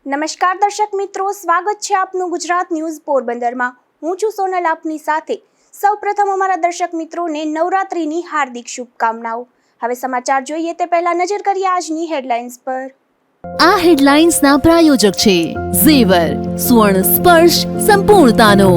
નમસ્કાર દર્શક મિત્રો, સ્વાગત છે આપનું ગુજરાત ન્યૂઝ પોરબંદરમાં। હું છું સોનલ આપની સાથે। સૌપ્રથમ અમારા દર્શક મિત્રોને નવરાત્રીની હાર્દિક શુભકામનાઓ। હવે સમાચાર જોઈએ તે પહેલા નજર કરીએ આજની હેડલાઇન્સ પર। આ હેડલાઇન્સના પ્રાયોજક છે ઝેવર, સુવર્ણ સ્પર્શ સંપૂર્ણતાનો।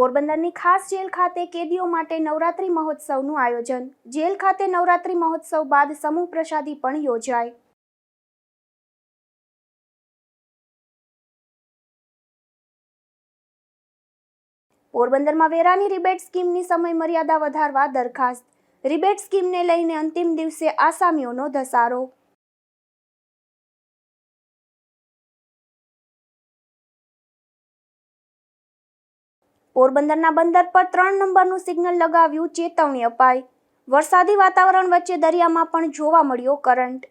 પોરબંદરની ખાસ જેલ ખાતે કેદીઓ માટે નવરાત્રી મહોત્સવનું આયોજન। જેલ ખાતે નવરાત્રી મહોત્સવ બાદ સમૂહ પ્રસાદી પણ યોજાય। પોરબંદરમાં વેરાની રિબેટ સ્કીમની સમય મર્યાદા વધારવા દરખાસ્ત। રિબેટ સ્કીમને લઈને અંતિમ દિવસે આસામીઓનો ધસારો। પોરબંદરના બંદર પર 3 નંબરનું સિગ્નલ લગાવ્યું, ચેતવણી અપાઈ। વરસાદી વાતાવરણ વચ્ચે દરિયામાં પણ જોવા મળ્યો કરંટ।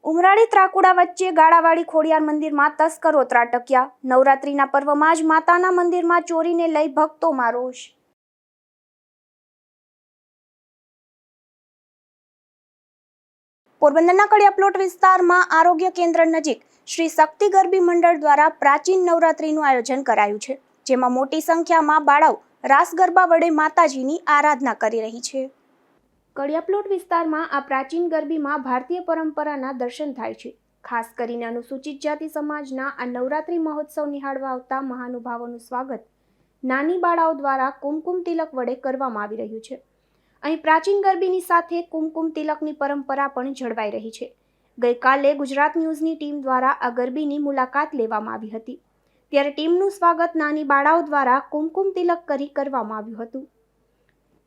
ઉમરાળી ત્રાકુડા વચ્ચે ગાળાવાડી ખોડિયાર મંદિરમાં તસ્કરો ત્રાટક્યા। નવરાત્રીના પર્વમાં જ માતાના મંદિરમાં ચોરીને લઈ ભક્તોમાં રોષ। પોરબંદરના કડિયાપ્લોટ વિસ્તારમાં આરોગ્ય કેન્દ્ર નજીક શ્રી શક્તિ ગરબી મંડળ દ્વારા પ્રાચીન નવરાત્રીનું આયોજન કરાયું છે, જેમાં મોટી સંખ્યામાં બાળાઓ રાસ ગરબા વડે માતાજીની આરાધના કરી રહી છે। કડિયાપ્લોટ વિસ્તારમાં આ પ્રાચીન ગરબીમાં ભારતીય પરંપરાના દર્શન થાય છે। ખાસ કરીને અનુસૂચિત જાતિ સમાજના આ નવરાત્રી મહોત્સવ નિહાળવા આવતા મહાનુભાવોનું સ્વાગત નાની બાળાઓ દ્વારા કુમકુમ તિલક વડે કરવામાં આવી રહ્યું છે। અહીં પ્રાચીન ગરબીની સાથે કુમકુમ તિલકની પરંપરા પણ જળવાઈ રહી છે। ગઈકાલે ગુજરાત ન્યૂઝની ટીમ દ્વારા આ ગરબીની મુલાકાત લેવામાં આવી હતી, ત્યારે ટીમનું સ્વાગત નાની બાળાઓ દ્વારા કુમકુમ તિલક કરી કરવામાં આવ્યું હતું।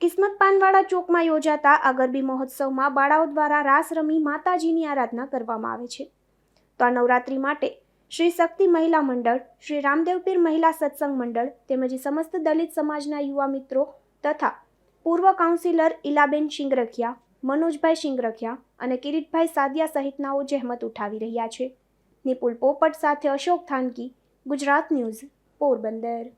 કિસ્મત પાનવાડા ચોકમાં યોજાતા આ ગરબી મહોત્સવમાં બાળાઓ દ્વારા રાસ રમી માતાજીની આરાધના કરવામાં આવે છે। તો આ નવરાત્રી માટે શ્રી શક્તિ મહિલા મંડળ, શ્રી રામદેવપીર મહિલા સત્સંગ મંડળ તેમજ સમસ્ત દલિત સમાજના યુવા મિત્રો તથા પૂર્વ કાઉન્સિલર ઇલાબેન શિંગરખિયા, મનોજભાઈ શિંગરખિયા અને કિરીટભાઈ સાદિયા સહિતનાઓ જહેમત ઉઠાવી રહ્યા છે। નિપુલ પોપટ સાથે અશોક થાનકી, ગુજરાત ન્યૂઝ, પોરબંદર।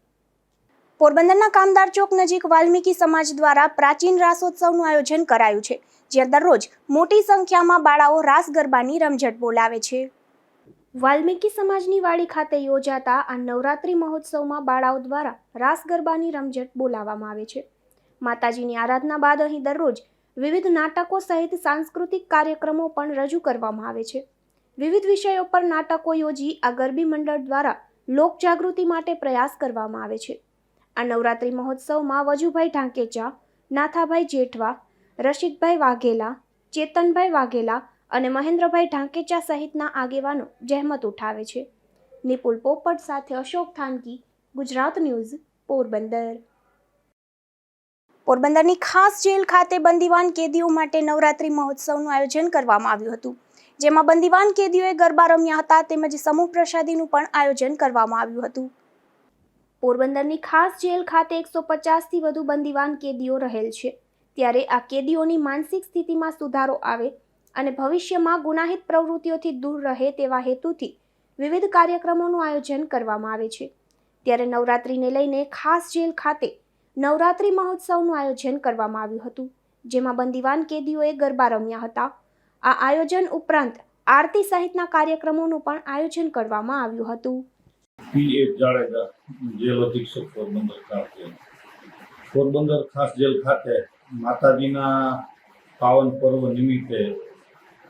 પોરબંદરના કામદાર ચોક નજીક વાલ્મીકી સમાજ દ્વારા પ્રાચીન રાસોત્સવનું આયોજન કરાયું છે, જ્યાં દરરોજ મોટી સંખ્યામાં બાળાઓ રાસ ગરબાની રમઝટ બોલાવે છે। વાલ્મીકી સમાજની વાડી ખાતે યોજાતા આ નવરાત્રી મહોત્સવમાં બાળાઓ દ્વારા રાસ ગરબાની રમઝટ બોલાવવામાં આવે છે। માતાજીની આરાધના બાદ અહીં દરરોજ વિવિધ નાટકો સહિત સાંસ્કૃતિક કાર્યક્રમો પણ રજૂ કરવામાં આવે છે। વિવિધ વિષયો પર નાટકો યોજી આ ગરબી મંડળ દ્વારા લોક જાગૃતિ માટે પ્રયાસ કરવામાં આવે છે। આ નવરાત્રી મહોત્સવમાં વજુભાઈ ઢાંકેચા, નાથાભાઈ જેઠવા, રશીદભાઈ વાઘેલા, ચેતનભાઈ વાઘેલા અને મહેન્દ્રભાઈ ઢાંકેચા સહિતના આગેવાનો જહેમત ઉઠાવે છે। નિપુલ પોપટ સાથે અશોક થાનકી, ગુજરાત ન્યૂઝ, પોરબંદર। પોરબંદરની ખાસ જેલ ખાતે બંદીવાન કેદીઓ માટે નવરાત્રી મહોત્સવનું આયોજન કરવામાં આવ્યું હતું, જેમાં બંદીવાન કેદીઓએ ગરબા રમ્યા હતા તેમજ સમૂહ પ્રસાદીનું પણ આયોજન કરવામાં આવ્યું હતું। પોરબંદરની ખાસ જેલ ખાતે 150થી વધુ બંદીવાન કેદીઓ રહેલ છે, ત્યારે આ કેદીઓની માનસિક સ્થિતિમાં સુધારો આવે અને ભવિષ્યમાં ગુનાહિત પ્રવૃત્તિઓથી દૂર રહે તેવા હેતુથી વિવિધ કાર્યક્રમોનું આયોજન કરવામાં આવે છે। ત્યારે નવરાત્રીને લઈને ખાસ જેલ ખાતે નવરાત્રી મહોત્સવનું આયોજન કરવામાં આવ્યું હતું, જેમાં બંદીવાન કેદીઓએ ગરબા રમ્યા હતા। આ આયોજન ઉપરાંત આરતી સહિતના કાર્યક્રમોનું પણ આયોજન કરવામાં આવ્યું હતું। પી.એ. જાડેજા, જેલ અધિક્ષક પોરબંદર ખાતે। પોરબંદર ખાસ જેલ ખાતે માતાજીના પાવન પર્વ નિમિત્તે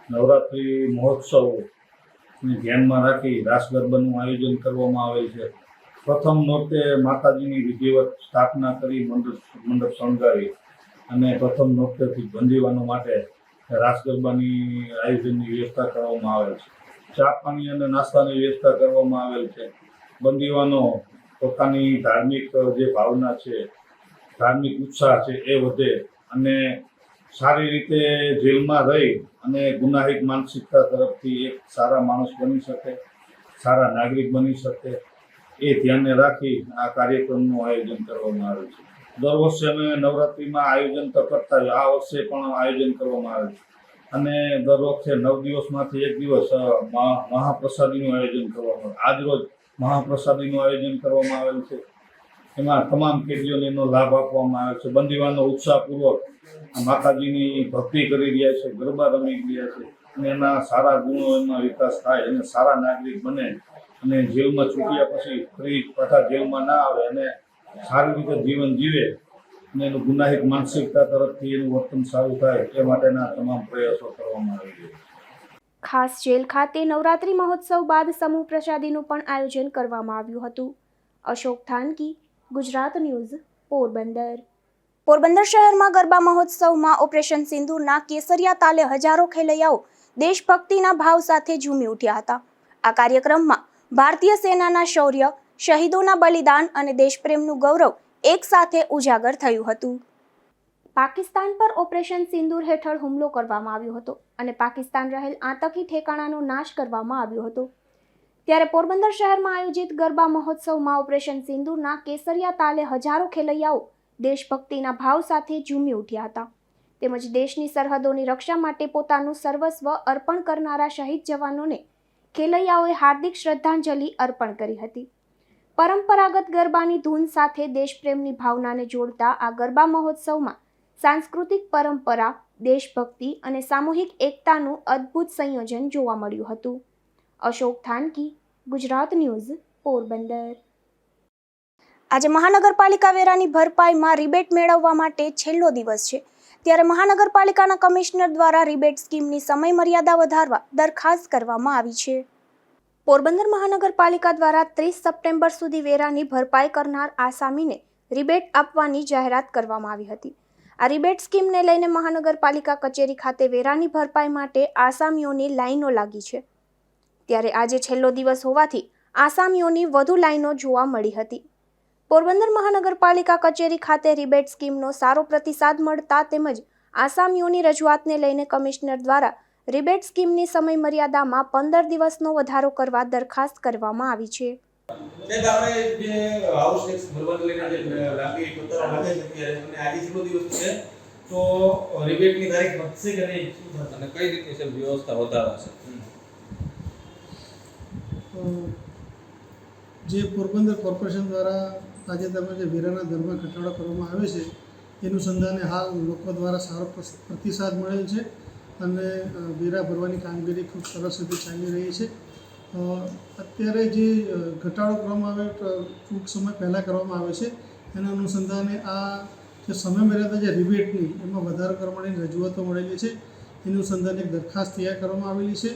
નવરાત્રિ મહોત્સવને ધ્યાનમાં રાખી રાસ ગરબાનું આયોજન કરવામાં આવેલ છે। પ્રથમ નોરતે માતાજીની વિધિવત સ્થાપના કરી મંડપ શણગારી અને પ્રથમ નોરતેથી બંદીવાનો માટે રાસ ગરબાની આયોજનની વ્યવસ્થા કરવામાં આવેલ છે। ચા પાણી અને નાસ્તાની વ્યવસ્થા કરવામાં આવેલ છે। બંદીવાનો પોતાની ધાર્મિક જે ભાવના છે, ધાર્મિક ઉત્સાહ છે એ વધે અને સારી રીતે જેલમાં રહી અને ગુનાહિત માનસિકતા તરફથી એક સારા માણસ બની શકે, સારા નાગરિક બની શકે, એ ધ્યાને રાખી આ કાર્યક્રમનું આયોજન કરવામાં આવે છે। દર વર્ષે અમે નવરાત્રિમાં આયોજન તો કરતા હોય, આ વર્ષે પણ આયોજન કરવામાં આવે છે અને દર વખતે 9 દિવસમાંથી 1 દિવસ મહાપ્રસાદીનું આયોજન કરવામાં આવે। આજરોજ મહાપ્રસાદીનું આયોજન કરવામાં આવેલ છે. એમાં તમામ કેદીઓને એનો લાભ આપવામાં આવે છે. બંદીવાનો ઉત્સાહપૂર્વક માતાજીની ભક્તિ કરી રહ્યા છે, ગરબા રમી રહ્યા છે અને એના સારા ગુણો એમાં વિકાસ થાય અને સારા નાગરિક બને અને જેલમાં છૂટ્યા પછી ફરી પાછા જેલમાં ના આવે અને સારી રીતે જીવન જીવે અને એનું ગુનાહિત માનસિકતા તરફથી એનું વર્તન સારું થાય એ માટેના તમામ પ્રયાસો કરવામાં આવી રહ્યા છે. ખાસ જેલ ખાતે નવરાત્રી મહોત્સવ બાદ સમૂહ પ્રસાદીનું પણ આયોજન કરવામાં આવ્યું હતું. અશોક થાનકી, ગુજરાત ન્યૂઝ, પોરબંદર. પોરબંદર શહેરમાં ગરબા મહોત્સવમાં ઓપરેશન સિંદૂરના કેસરિયા તાલે હજારો ખેલૈયાઓ દેશભક્તિના ભાવ સાથે ઝૂમી ઉઠ્યા હતા. આ કાર્યક્રમમાં ભારતીય સેનાના શૌર્ય, શહીદોના બલિદાન અને દેશપ્રેમનું ગૌરવ એક સાથે ઉજાગર થયું હતું. પાકિસ્તાન પર ઓપરેશન સિંદૂર હેઠળ હુમલો કરવામાં આવ્યો હતો અને પાકિસ્તાન રહેલ આતંકી ઠેકાણાનો નાશ કરવામાં આવ્યો હતો. ત્યારે પોરબંદર શહેરમાં આયોજિત ગરબા મહોત્સવમાં ઓપરેશન સિંદૂરના કેસરિયા તાલે હજારો ખેલૈયાઓ દેશભક્તિના ભાવ સાથે ઝૂમી ઉઠ્યા હતા. તેમજ દેશની સરહદોની રક્ષા માટે પોતાનું સર્વસ્વ અર્પણ કરનારા શહીદ જવાનોને ખેલૈયાઓએ હાર્દિક શ્રદ્ધાંજલિ અર્પણ કરી હતી. પરંપરાગત ગરબાની ધૂન સાથે દેશપ્રેમની ભાવનાને જોડતા આ ગરબા મહોત્સવમાં સાંસ્કૃતિક પરંપરા, દેશભક્તિ અને સામૂહિક એકતાનું અદ્ભુત સંયોજન જોવા મળ્યું હતું. અશોક થાનકી, ગુજરાત ન્યૂઝ, પોરબંદર. આજે મહાનગરપાલિકા વેરાની ભરપાઈમાં રિબેટ મેળવવા માટે છેલ્લો દિવસ છે. ત્યારે મહાનગરપાલિકાના કમિશનર દ્વારા રિબેટ સ્કીમની સમયમર્યાદા વધારવા દરખાસ્ત કરવામાં આવી છે. પોરબંદર મહાનગરપાલિકા દ્વારા 30 સપ્ટેમ્બર સુધી વેરાની ભરપાઈ કરનાર આસામીને રિબેટ આપવાની જાહેરાત કરવામાં આવી હતી. આ રિબેટ સ્કીમને લઈને મહાનગરપાલિકા કચેરી ખાતે વેરાની ભરપાઈ માટે આસામીઓની લાઈનો લાગી છે. ત્યારે આજે છેલ્લો દિવસ હોવાથી આસામીઓની વધુ લાઈનો જોવા મળી હતી. પોરબંદર મહાનગરપાલિકા કચેરી ખાતે રિબેટ સ્કીમનો સારો પ્રતિસાદ મળતા તેમજ આસામીઓની રજૂઆતને લઈને કમિશનર દ્વારા રિબેટ સ્કીમની સમયમર્યાદામાં 15 દિવસનો વધારો કરવા દરખાસ્ત કરવામાં આવી છે. જે પોરબંદર કોર્પોરેશન દ્વારા તાજેતરમાં જે વેરાના દરમાં ઘટાડો કરવામાં આવે છે એ અનુસંધાને હાલ લોકો દ્વારા સારો પ્રતિસાદ મળેલ છે અને વેરા ભરવાની કામગીરી ખૂબ સરસ રીતે ચાલી રહી છે. અત્યારે જે ઘટાડો કરવામાં આવે ટૂંક સમય પહેલાં કરવામાં આવે છે એના અનુસંધાને આ જે સમયમર્યાદા જે રિબેટની એમાં વધારો કરવાની રજૂઆતો મળેલી છે. એનું અનુસંધાને એક દરખાસ્ત તૈયાર કરવામાં આવેલી છે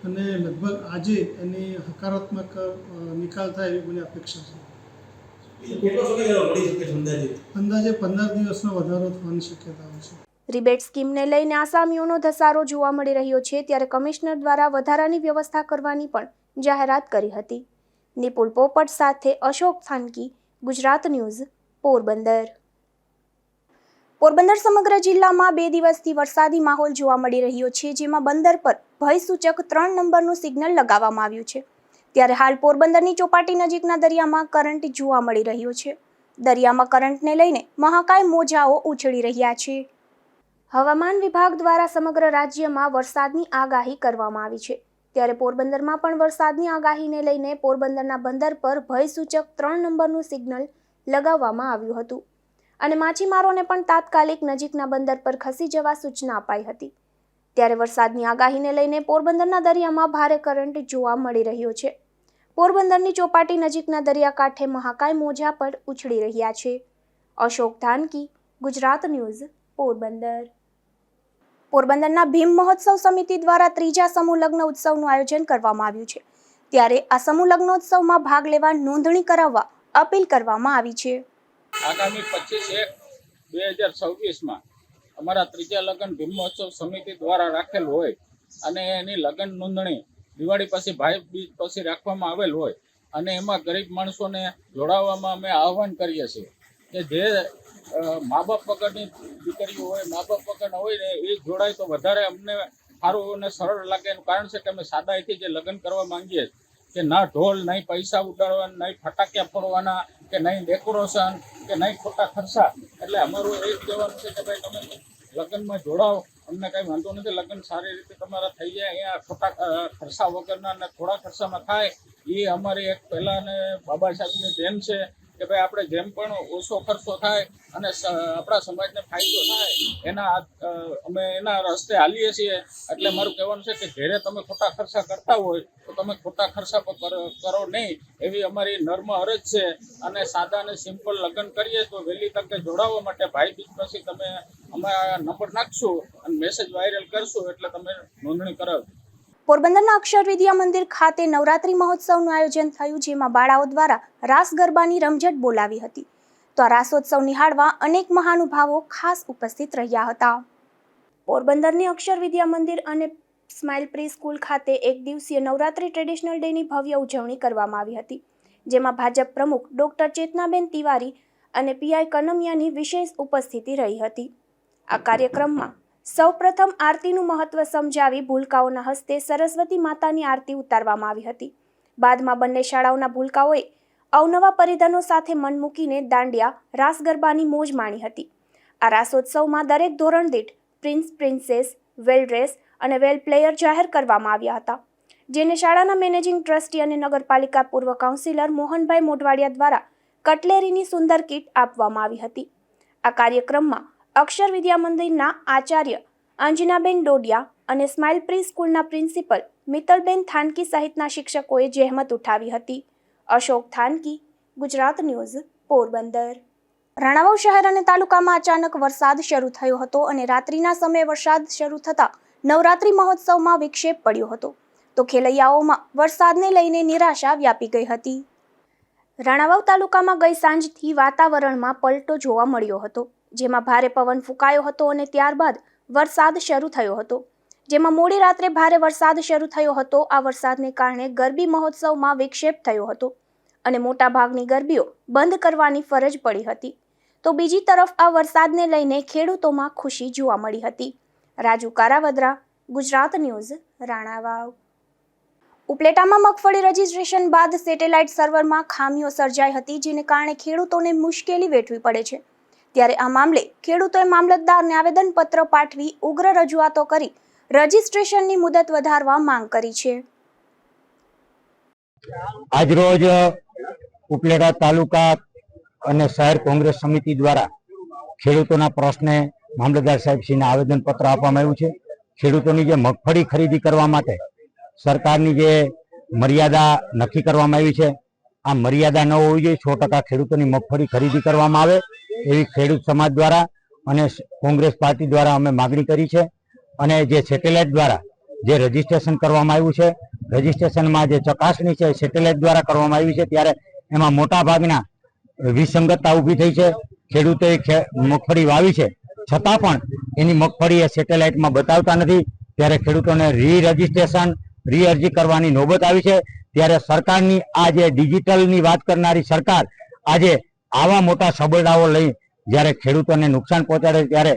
અને લગભગ આજે એની હકારાત્મક નિકાલ થાય એવી મને અપેક્ષા છે. અંદાજે 15 દિવસનો વધારો થવાની શક્યતાઓ છે. રિબેટ સ્કીમને લઈને આસામીઓનો ધસારો જોવા મળી રહ્યો છે. ત્યારે કમિશનર દ્વારા વધારાની વ્યવસ્થા કરવાની પણ જાહેરાત કરી હતી. નિપુલ પોપટ સાથે અશોક થાનકી, ગુજરાત ન્યૂઝ, પોરબંદર. પોરબંદર સમગ્ર જિલ્લામાં 2 દિવસથી વરસાદી માહોલ જોવા મળી રહ્યો છે, જેમાં બંદર પર ભયસૂચક 3 નંબરનું સિગ્નલ લગાવવામાં આવ્યું છે. ત્યારે હાલ પોરબંદરની ચોપાટી નજીકના દરિયામાં કરંટ જોવા મળી રહ્યો છે. દરિયામાં કરંટને લઈને મહાકાય મોજાઓ ઉછળી રહ્યા છે. હવામાન વિભાગ દ્વારા સમગ્ર રાજ્યમાં વરસાદની આગાહી કરવામાં આવી છે. ત્યારે પોરબંદરમાં પણ વરસાદની આગાહીને લઈને પોરબંદરના બંદર પર ભયસૂચક 3 નંબરનું સિગ્નલ લગાવવામાં આવ્યું હતું અને માછીમારોને પણ તાત્કાલિક નજીકના બંદર પર ખસી જવા સૂચના અપાઈ હતી. ત્યારે વરસાદની આગાહીને લઈને પોરબંદરના દરિયામાં ભારે કરંટ જોવા મળી રહ્યો છે. પોરબંદરની ચોપાટી નજીકના દરિયાકાંઠે મહાકાય મોજા પર ઉછળી રહ્યા છે. અશોક થાનકી, ગુજરાત ન્યૂઝ, પોરબંદર. પોરબંદરના ભીમ મહોત્સવ સમિતિ દ્વારા 3જા સમૂહ લગ્ન ઉત્સવનું આયોજન કરવામાં આવ્યું છે. ત્યારે આ સમૂહ લગ્નોત્સવમાં ભાગ લેવા નોંધણી કરાવવા અપીલ કરવામાં આવી છે. આગામી 25/1/2026 અમારા 3જા લગ્ન ભીમ મહોત્સવ સમિતિ દ્વારા રાખેલ હોય અને એની લગ્ન નોંધણી દિવાળી પછી ભાઈ બીજ પછી રાખવામાં આવેલ હોય અને એમાં ગરીબ માણસોને જોડાવવામાં અમે આહ્વાન કરીએ છીએ કે જે મા બાપ વગરની દીકરીઓ હોય, મા બાપ વગરના હોય ને એ જોડાય તો વધારે અમને સારું અને સરળ લાગે. એનું કારણ છે કે અમે સાદાઈથી જે લગ્ન કરવા માંગીએ કે ના ઢોલ, નહીં પૈસા ઉડાડવાના, નહીં ફટાકિયા ફોડવાના, કે નહીં ડેકોરેશન, કે નહીં ખોટા ખર્ચા. એટલે અમારું એ જ કહેવાનું છે કે ભાઈ તમે લગ્નમાં જોડાઓ, અમને કંઈ વાંધો નથી. લગ્ન સારી રીતે તમારા થઈ જાય, અહીંયા ખોટા ખર્ચા વગરના અને થોડા ખર્ચામાં થાય એ અમારી એક પહેલાને બાબા સાહેબની દેન છે કે ભાઈ આપણે જેમ પણ ઓછો ખર્ચો થાય અને આપણા સમાજને ફાયદો થાય અમે એના રસ્તે હાલીએ છીએ. એટલે મારું કહેવાનું છે કે ઘેરે તમે ખોટા ખર્ચા કરતા હોય તો તમે ખોટા ખર્ચા પર કરો નહીં, એવી અમારી નર્મ અરજ છે. અને સાદા અને સિમ્પલ લગ્ન કરીએ તો વહેલી તકે જોડાવા માટે ભાઈ બીજ પછી તમે અમારા નંબર નાખશું અને મેસેજ વાયરલ કરશું એટલે તમે નોંધણી કરાવજો. પોરબંદરના અક્ષર વિદ્યા મંદિર ખાતે નવરાત્રી મહોત્સવનું આયોજન થયું, જેમાં બાળાઓ દ્વારા રાસ ગરબાની રમઝટ બોલાવી હતી. તો આ રાસોત્સવ નિહાળવા અનેક મહાનુભાવો ખાસ ઉપસ્થિત રહ્યા હતા. પોરબંદરની અક્ષર વિદ્યા મંદિર અને સ્માઇલ પ્રી સ્કૂલ ખાતે એક દિવસીય નવરાત્રી ટ્રેડિશનલ ડેની ભવ્ય ઉજવણી કરવામાં આવી હતી, જેમાં ભાજપ પ્રમુખ ડોક્ટર ચેતનાબેન તિવારી અને પીઆઈ કનમિયાની વિશેષ ઉપસ્થિતિ રહી હતી. આ કાર્યક્રમમાં સૌપ્રથમ આરતીનું મહત્વ સમજાવી ભૂલકાઓના હસ્તે સરસ્વતી માતાની આરતી ઉતારવામાં આવી હતી. બાદમાં બંને શાળાઓના ભૂલકાઓએ અવનવા પરિધાનો સાથે મન મૂકીને દાંડિયા રાસ ગરબાની મોજ માણી હતી. આ રાસોત્સવમાં દરેક ધોરણ દીઠ પ્રિન્સ, પ્રિન્સેસ, વેલ ડ્રેસ અને વેલ પ્લેયર જાહેર કરવામાં આવ્યા હતા, જેને શાળાના મેનેજિંગ ટ્રસ્ટી અને નગરપાલિકા પૂર્વ કાઉન્સિલર મોહનભાઈ મોઢવાડિયા દ્વારા કટલેરીની સુંદર કીટ આપવામાં આવી હતી. આ કાર્યક્રમમાં અક્ષર વિદ્યા મંદિરના આચાર્ય અંજનાબેન ડોડિયા અને સ્માઇલ પ્રી સ્કૂલના પ્રિન્સિપલ મિત્તલબેન થાનકી સહિતના શિક્ષકોએ જહેમત ઉઠાવી હતી. અશોક થાનકી, ગુજરાત ન્યૂઝ, પોરબંદર. રાણાવાવ શહેર અને તાલુકામાં અચાનક વરસાદ શરૂ થયો હતો અને રાત્રિના સમયે વરસાદ શરૂ થતાં નવરાત્રી મહોત્સવમાં વિક્ષેપ પડ્યો હતો, તો ખેલૈયાઓમાં વરસાદને લઈને નિરાશા વ્યાપી ગઈ હતી. રાણાવાવ તાલુકામાં ગઈ સાંજથી વાતાવરણમાં પલટો જોવા મળ્યો હતો, જેમાં ભારે પવન ફૂંકાયો હતો અને ત્યારબાદ વરસાદ શરૂ થયો હતો, જેમાં મોડી રાત્રે ભારે વરસાદ શરૂ થયો હતો. આ વરસાદને કારણે ગરબી મહોત્સવમાં વિક્ષેપ થયો હતો અને મોટાભાગની ગરબીઓ બંધ કરવાની ફરજ પડી હતી. તો બીજી તરફ આ વરસાદને લઈને ખેડૂતોમાં ખુશી જોવા મળી હતી. રાજુ કારાવદરા, ગુજરાત ન્યૂઝ, રાણાવાવ. ઉપલેટામાં મગફળી રજીસ્ટ્રેશન બાદ સેટેલાઇટ સર્વરમાં ખામીઓ સર્જાઈ હતી, જેને કારણે ખેડૂતોને મુશ્કેલી વેઠવી પડે છે. ત્યારે આ મામલે ખેડૂતોએ મામલતદારને આવેદનપત્ર પાઠવી ઉગ્ર રજૂઆતો કરી રજીસ્ટ્રેશનની મુદત વધારવા માંગ કરી છે. આજરોજ ઉપલેટા તાલુકા અને શહેર કોંગ્રેસ સમિતિ દ્વારા ખેડૂતોના પ્રશ્ને મામલતદાર સાહેબશ્રીને આવેદનપત્ર આપવામાં આવ્યું છે. ખેડૂતોની જે મગફળી ખરીદી કરવા માટે સરકારની જે મર્યાદા નક્કી કરવામાં આવી છે, આ મર્યાદા ન હોવી જોઈએ. 100% ખેડૂતોની મગફળી ખરીદી કરવામાં આવે એવી ખેડૂત સમાજ દ્વારા અને કોંગ્રેસ પાર્ટી દ્વારા અમે માગણી કરી છે. અને જે સેટેલાઇટ દ્વારા જે રજીસ્ટ્રેશન કરવામાં આવ્યું છે, રજીસ્ટ્રેશનમાં જે ચકાસણી છે સેટેલાઇટ દ્વારા કરવામાં આવી છે, ત્યારે એમાં મોટા ભાગના વિસંગતતા ઊભી થઈ છે. ખેડૂતોએ મગફળી વાવી છે છતાં પણ એની મગફળી એ સેટેલાઇટમાં બતાવતા નથી, ત્યારે ખેડૂતોને રજીસ્ટ્રેશન અરજી કરવાની નોબત આવી છે. ત્યારે સરકારની આ જે ડિજિટલની વાત કરનારી સરકાર આજે આવા મોટા સબરડાઓ લઈ જ્યારે ખેડૂતોને નુકસાન પહોંચાડે, ત્યારે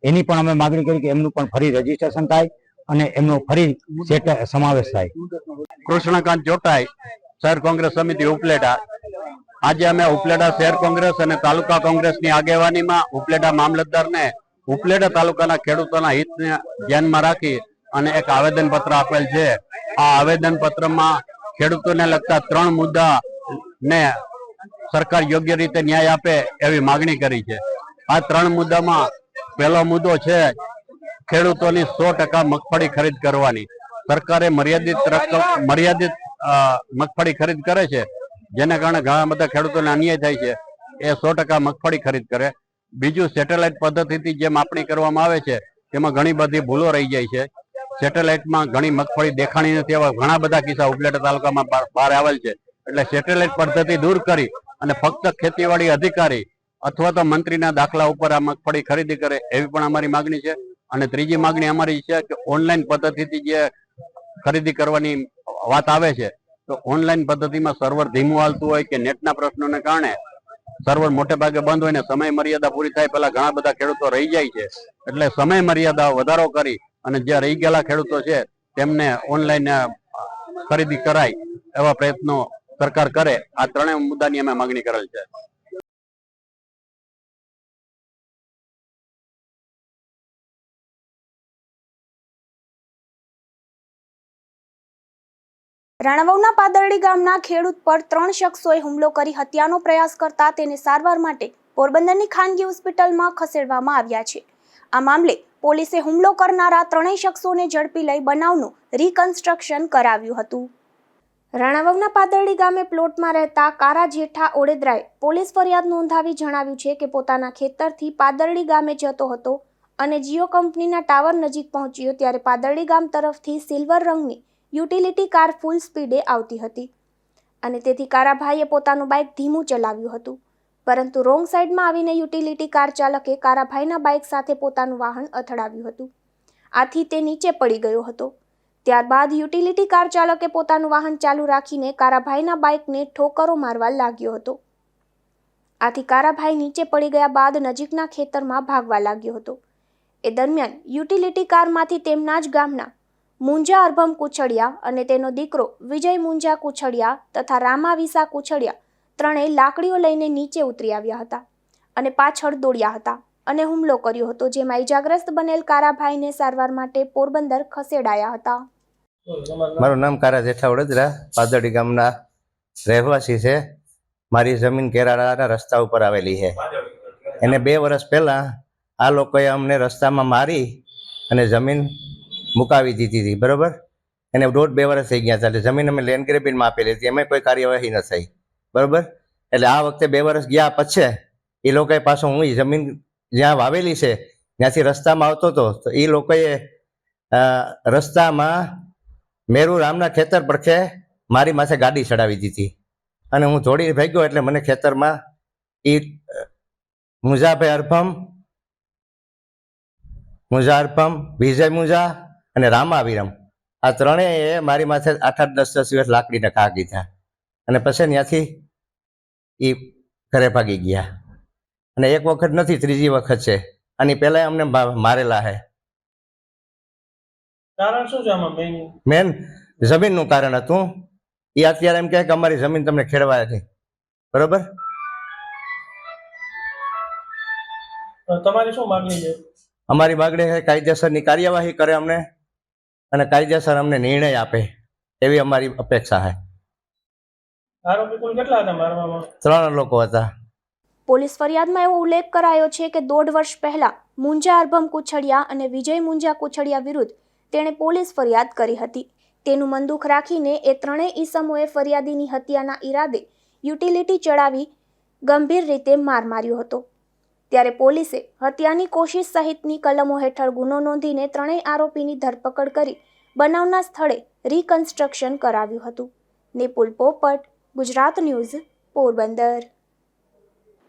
એની પણ અમે માગણી કરી કે એમનું પણ ફરી રજીસ્ટ્રેશન થાય અને એમનો ફરી સમાવેશ થાય. કૃષ્ણકાંત જોટાઈ, શહેર કોંગ્રેસ સમિતિ ઉપલેટા. આજે અમે ઉપલેટા શહેર કોંગ્રેસ અને તાલુકા કોંગ્રેસની આગેવાનીમાં ઉપલેટા મામલતદારને ઉપલેટા તાલુકાના ખેડૂતોના હિતને ધ્યાનમાં રાખી અને એક આવેદન પત્ર આપેલ છે. આ આવેદન પત્રમાં ખેડૂતોને લગતા 3 મુદ્દાને સરકાર યોગ્ય રીતે ન્યાય આપે એવી માગણી કરી છે. આ 3 મુદ્દામાં પહેલો મુદ્દો છે ખેડૂતોની 100% મગફળી ખરીદ કરવાની. સરકારે મર્યાદિત મગફળી ખરીદ કરે છે, જેને કારણે ઘણા બધા ખેડૂતોને અન્યાય થાય છે. એ 100% મગફળી ખરીદ કરે. બીજું, સેટેલાઇટ પદ્ધતિથી જે માપણી કરવામાં આવે છે તેમાં ઘણી બધી ભૂલો રહી જાય છે. સેટેલાઇટમાં ઘણી મગફળી દેખાણી નથી, એવા ઘણા બધા કિસ્સા ઉપલેટા તાલુકામાં બહાર આવેલ છે. એટલે સેટેલાઇટ પદ્ધતિ દૂર કરી અને ફક્ત ખેતીવાડી અધિકારી અથવા તો મંત્રીના દાખલા ઉપર આ મગફળી ખરીદી કરે એવી પણ અમારી માગણી છે. અને ત્રીજી માગણી અમારી છે કે ઓનલાઈન પદ્ધતિથી જે ખરીદી કરવાની વાત આવે છે, તો ઓનલાઈન પદ્ધતિમાં સર્વર ધીમું હાલતું હોય કે નેટના પ્રશ્નોને કારણે સર્વર મોટે ભાગે બંધ હોય ને સમય મર્યાદા પૂરી થાય પહેલા ઘણા બધા ખેડૂતો રહી જાય છે. એટલે સમય મર્યાદા વધારો કરી અને જે રહી ગયેલા ખેડૂતો છે તેમને ઓનલાઈન ખરીદી કરાય એવા પ્રયત્નો સરકાર કરે. આ 3 મુદ્દાની અમે માગણી કરેલ છે. રાણાવાવના પાદરડી ગામના ખેડૂત પર 3 શખ્સોએ હુમલો કરી હત્યાનો પ્રયાસ કરતા તેને સારવાર માટે પોરબંદરની ખાનગી હોસ્પિટલમાં ખસેડવામાં આવ્યા છે. આ મામલે પોલીસે હુમલો કરનારા 3 શખ્સોને ઝડપી લઈ બનાવનું રિકન્સ્ટ્રક્શન કરાવ્યું હતું. રાણાવાવના પાદરડી ગામે પ્લોટમાં રહેતા કારા જેઠા ઓડેદરાએ પોલીસ ફરિયાદ નોંધાવી જણાવ્યું છે કે પોતાના ખેતરથી પાદરડી ગામે જતો હતો અને જીઓ કંપનીના ટાવર નજીક પહોંચ્યો ત્યારે પાદરડી ગામ તરફથી સિલ્વર રંગની યુટિલિટી કાર ફૂલ સ્પીડે આવતી હતી અને તેથી કારાભાઈએ પોતાનું બાઇક ધીમું ચલાવ્યું હતું, પરંતુ રોંગ સાઈડમાં આવીને યુટિલિટી કાર ચાલકે કારાભાઈના બાઇક સાથે પોતાનું વાહન અથડાવ્યું હતું. આથી તે નીચે પડી ગયો હતો. ત્યારબાદ યુટિલિટી કાર ચાલકે પોતાનું વાહન ચાલુ રાખીને કારાભાઈના બાઇકને ઠોકરો મારવા લાગ્યો હતો. આથી કારાભાઈ નીચે પડી ગયા બાદ નજીકના ખેતરમાં ભાગવા લાગ્યો હતો. એ દરમિયાન યુટિલિટી કારમાંથી તેમના જ ગામના મુંજા અરભમ કુછડિયા અને તેનો દીકરો વિજય મુંજા કુછડિયા તથા રામા વિસા કુછડિયા ત્રણેય લાકડીઓ લઈને નીચે ઉતરી આવ્યા હતા અને પાછળ દોડ્યા હતા અને હુમલો કર્યો હતો, જેમાં ઇજાગ્રસ્ત બનેલ કારાભાઈને સારવાર માટે પોરબંદર ખસેડાયા હતા. મારું નામ કારા જેઠા ઓડેદરા, પાદરડી ગામના રહેવાસી છે. મારી જમીન કેરાળાના રસ્તા ઉપર આવેલી છે. એને 2 વર્ષ પહેલા આ લોકોએ અમને રસ્તામાં મારી અને જમીન મુકાવી દીધી હતી, બરોબર. એને 1.5-2 વર્ષ થઈ ગયા હતા. એટલે જમીન અમે લેન્ડ ગ્રેબિંગમાં આપેલી હતી, એમાં કોઈ કાર્યવાહી ન થઈ, બરોબર. એટલે આ વખતે 2 વર્ષ ગયા પછી એ લોકોએ પાછો હું જમીન જ્યાં વાવેલી છે ત્યાંથી રસ્તામાં આવતો હતો તો એ લોકોએ રસ્તામાં મેરુ રામના ખેતર પડખે મારી માથે ગાડી ચડાવી દીધી અને હું દોડી ભાગ્યો. એટલે મને ખેતરમાં એ મુંજા અરફમ, વિજય મુંજા અને રામાવીરમ આ ત્રણેય મારી માથે 8-10 દિવસ લાકડીને ઘા કીધા અને પછી ત્યાંથી એ ઘરે ભાગી ગયા. અને એક વખત નથી, 3જી વખત છે. આની પહેલા અમને મારેલા છે. કારણ શું છે આમાં મેન જમીનનું કારણ હતું. એ અત્યારે એમ કહે કે અમારી જમીન તમને ખેડવાય છે, બરોબર. તમારી શું માંગણી છે? અમારી માંગણી છે કાયદેસરની કાર્યવાહી કરે અમને અને કાયદેસર અમને નિર્ણય આપે એવી અમારી અપેક્ષા છે. આરોપી કુલ કેટલા હતા મારવામાં? 3 લોકો હતા. પોલીસ ફરિયાદમાં એવો ઉલ્લેખ કરાયો છે કે 1.5 વર્ષ પહેલા મુંજા અરભમ કુછડિયા અને વિજય મુંજા કુછડિયા વિરુદ્ધ તેણે પોલીસ ફરિયાદ કરી હતી. તેનું મનદુખ રાખીને એ 3 ઈસમોએ ફરિયાદીની હત્યાના ઈરાદે યુટિલિટી ચડાવી ગંભીર રીતે માર માર્યો હતો. ત્યારે પોલીસે હત્યાની કોશિશ સહિતની કલમો હેઠળ ગુનો નોંધીને 3 આરોપીની ધરપકડ કરી બનાવના સ્થળે રિકન્સ્ટ્રક્શન કરાવ્યું હતું. નિપુલ પોપટ, ગુજરાત ન્યૂઝ, પોરબંદર.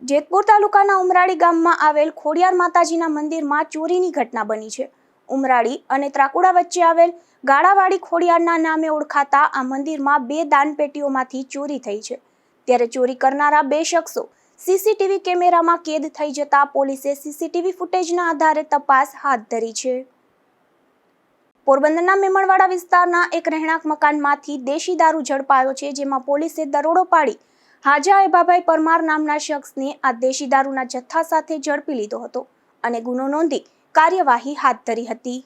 જેતપુર તાલુકાના ઉમરાળી ગામમાં આવેલ ખોડિયાર માતાજીના મંદિરમાં ચોરીની ઘટના બની છે. ઉમરાળી અને ત્રાકુડા વચ્ચે આવેલ ગાળાવાડી ખોડિયારના નામે ઓળખાતા આ મંદિરમાં 2 દાનપેટીઓમાંથી ચોરી થઈ છે. ત્યારે ચોરી કરનારા 2 શખ્સો સીસીટીવી કેમેરામાં કેદ થઈ જતા પોલીસે સીસીટીવી ફૂટેજના આધારે તપાસ હાથ ધરી છે. પોરબંદરના મેમણવાડા વિસ્તારના એક રહેણાંક મકાનમાંથી દેશી દારૂ ઝડપાયો છે, જેમાં પોલીસે દરોડો પાડી હાજા એભાભાઈ પરમાર નામના શખ્સને આ દેશી દારૂના જથ્થા સાથે ઝડપી લીધો હતો અને ગુનો નોંધી કાર્યવાહી હાથ ધરી હતી.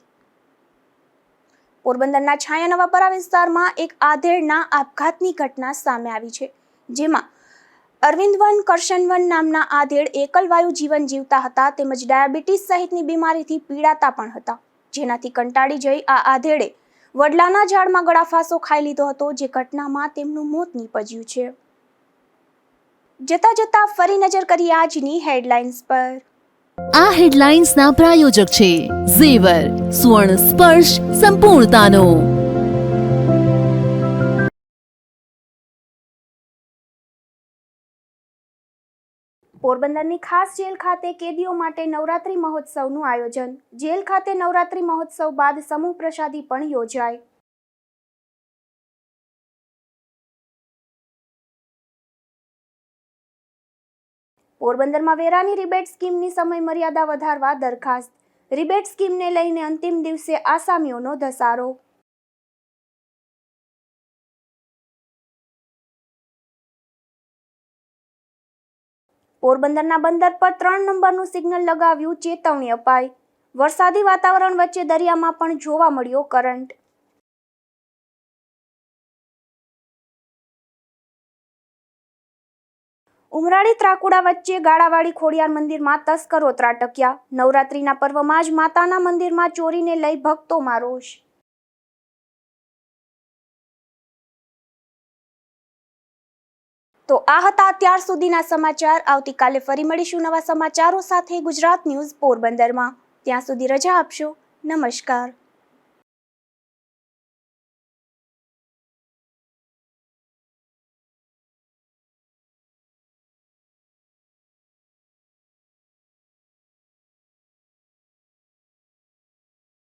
પોરબંદરના છાયા નવાપરા વિસ્તારમાં એક આધેડના આપઘાતની ઘટના સામે આવી છે, જેમાં અરવિંદવન કરશનવન નામના આધેડ એકલવાયુ જીવન જીવતા હતા તેમજ ડાયાબિટીસ સહિતની બીમારીથી પીડાતા પણ હતા, જેનાથી કંટાળી જઈ આ આધેડે વડલાના ઝાડમાં ગળાફાંસો ખાઈ લીધો હતો, જે ઘટનામાં તેમનું મોત નીપજ્યું છે. જતા ફરી નજર કરીએ આજની હેડલાઇન્સ પર. આ હેડલાઇન્સના પ્રાયોજક છે ઝેવર, સુવર્ણ સ્પર્શ સંપૂર્ણતાનો. પોરબંદરની ખાસ જેલ ખાતે કેદીઓ માટે નવરાત્રી મહોત્સવનું આયોજન. જેલ ખાતે નવરાત્રી મહોત્સવ બાદ સમૂહ પ્રસાદી પણ યોજાય. પોરબંદરમાં વેરાની રિબેટ સ્કીમની સમય મર્યાદા વધારવા દરખાસ્ત. રિબેટ સ્કીમને લઈને અંતિમ દિવસે આસામીઓનો ધસારો. પોરબંદરના બંદર પર 3 નંબરનું સિગ્નલ લગાવ્યું, ચેતવણી અપાઈ. વરસાદી વાતાવરણ વચ્ચે દરિયામાં પણ જોવા મળ્યો કરંટ. ઉમરાળી ત્રાકુડા વચ્ચે ગાળાવાડી ખોડિયાર મંદિરમાં તસ્કરો ત્રાટક્યા. નવરાત્રીના પર્વમાં જ માતાના મંદિરમાં ચોરીને લઈ ભક્તોમાં રોષ. તો આ હતા અત્યાર સુધીના સમાચાર. આવતીકાલે ફરી મળીશું નવા સમાચારો સાથે ગુજરાત ન્યૂઝ પોરબંદરમાં. ત્યાં સુધી રજા આપશો. નમસ્કાર.